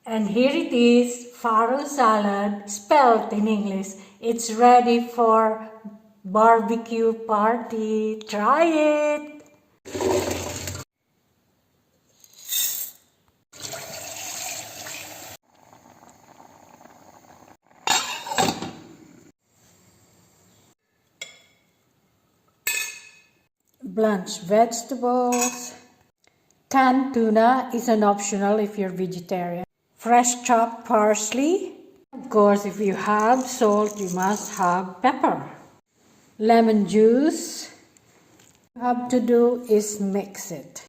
And here it is, farro salad, spelt in English. It's ready for barbecue party. Try it! Blanched vegetables. Canned tuna is an optional if you're vegetarian. Fresh chopped parsley. Of course, if you have salt, you must have pepper. Lemon juice. All you have to do is mix it.